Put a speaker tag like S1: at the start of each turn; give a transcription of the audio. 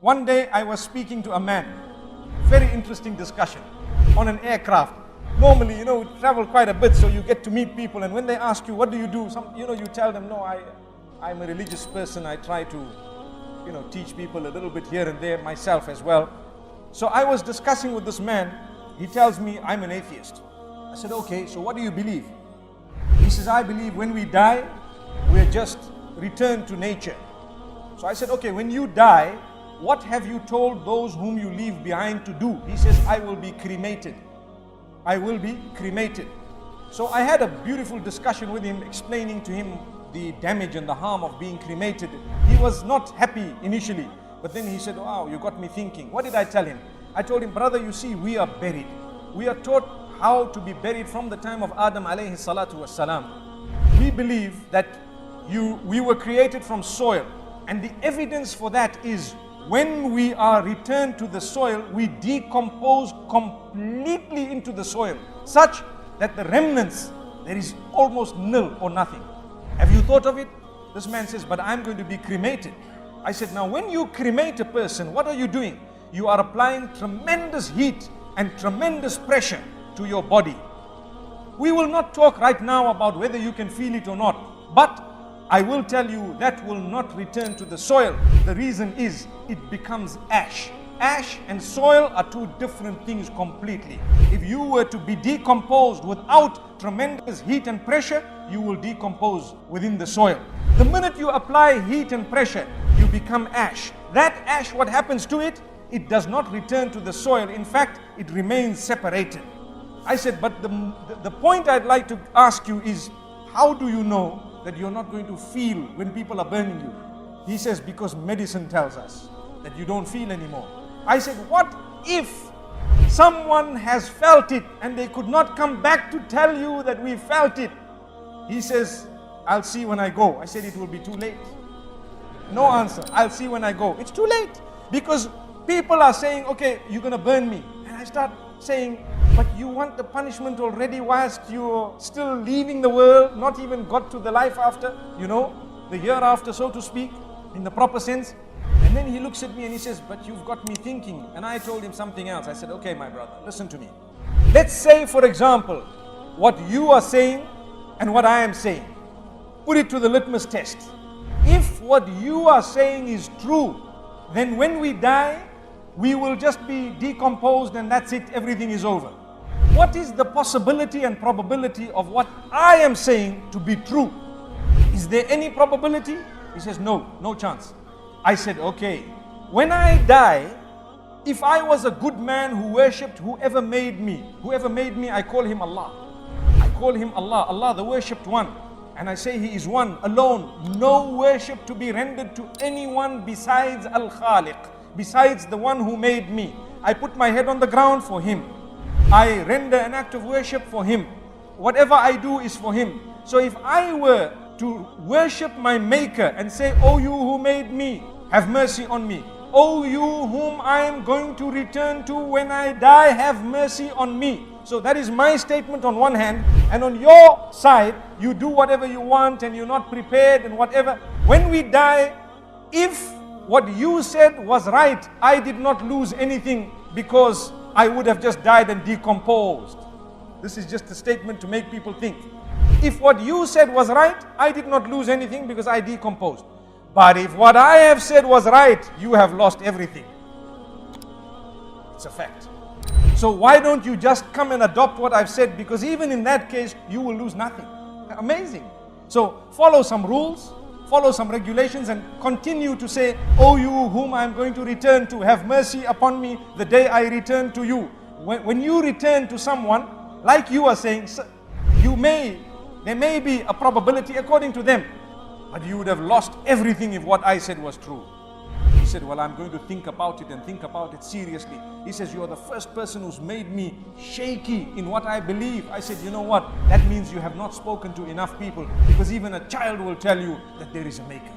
S1: One day I was speaking to a man, very interesting discussion, on an aircraft. Normally, we travel quite a bit, so you get to meet people, and when they ask you, what do you do? You tell them, no, I'm a religious person. I try to, teach people a little bit here and there, myself as well. So I was discussing with this man. He tells me, I'm an atheist. I said, okay, so what do you believe? He says, I believe when we die, we're just returned to nature. So I said, okay, when you die, what have you told those whom you leave behind to do? He says, I will be cremated. I will be cremated. So I had a beautiful discussion with him, explaining to him the damage and the harm of being cremated. He was not happy initially, but then he said, wow, you got me thinking. What did I tell him? I told him, brother, you see, we are buried. We are taught how to be buried from the time of Adam alayhi salatu wassalam. We believe that we were created from soil, and the evidence for that is when we are returned to the soil, we decompose completely into the soil, such that the remnants, there is almost nil or nothing. Have you thought of it? This man says, but I'm going to be cremated. I said, now when you cremate a person, what are you doing? You are applying tremendous heat and tremendous pressure to your body. We will not talk right now about whether you can feel it or not, but I will tell you that will not return to the soil. The reason is it becomes ash. Ash and soil are two different things completely. If you were to be decomposed without tremendous heat and pressure, you will decompose within the soil. The minute you apply heat and pressure, you become ash. That ash, what happens to it? It does not return to the soil. In fact, it remains separated. I said, but the point I'd like to ask you is, how do you know that you're not going to feel when people are burning you? He says, because medicine tells us that you don't feel anymore. I said, what if someone has felt it and they could not come back to tell you that we felt it? He says, I'll see when I go. I said, it will be too late. No answer. I'll see when I go. It's too late, because people are saying, okay, you're going to burn me. And I start saying, but you want the punishment already whilst you're still leaving the world, not even got to the life after, the hereafter, so to speak, in the proper sense. And then he looks at me and he says, but you've got me thinking. And I told him something else. I said, okay, my brother, listen to me. Let's say, for example, what you are saying and what I am saying. Put it to the litmus test. If what you are saying is true, then when we die, we will just be decomposed and that's it, everything is over. What is the possibility and probability of what I am saying to be true? Is there any probability? He says, no chance. I said, okay, when I die, if I was a good man who worshipped whoever made me, I call him Allah. I call him Allah, Allah the worshipped one. And I say he is one, alone. No worship to be rendered to anyone besides Al-Khaliq, besides the one who made me. I put my head on the ground for him. I render an act of worship for him. Whatever I do is for him. So if I were to worship my maker and say, oh you who made me, have mercy on me. Oh you whom I am going to return to when I die, have mercy on me. So that is my statement on one hand, and on your side, you do whatever you want and you're not prepared and whatever. When we die, if what you said was right, I did not lose anything, because I would have just died and decomposed. This is just a statement to make people think. If what you said was right, I did not lose anything because I decomposed. But if what I have said was right, you have lost everything. It's a fact. So why don't you just come and adopt what I've said? Because even in that case, you will lose nothing. Amazing. So follow some rules, follow some regulations, and continue to say, oh you whom I'm going to return to, have mercy upon me the day I return to you. When you return to someone, like you are saying, there may be a probability according to them, but you would have lost everything if what I said was true. He said, well, I'm going to think about it and think about it seriously. He says, you're the first person who's made me shaky in what I believe. I said, you know what? That means you have not spoken to enough people, because even a child will tell you that there is a maker.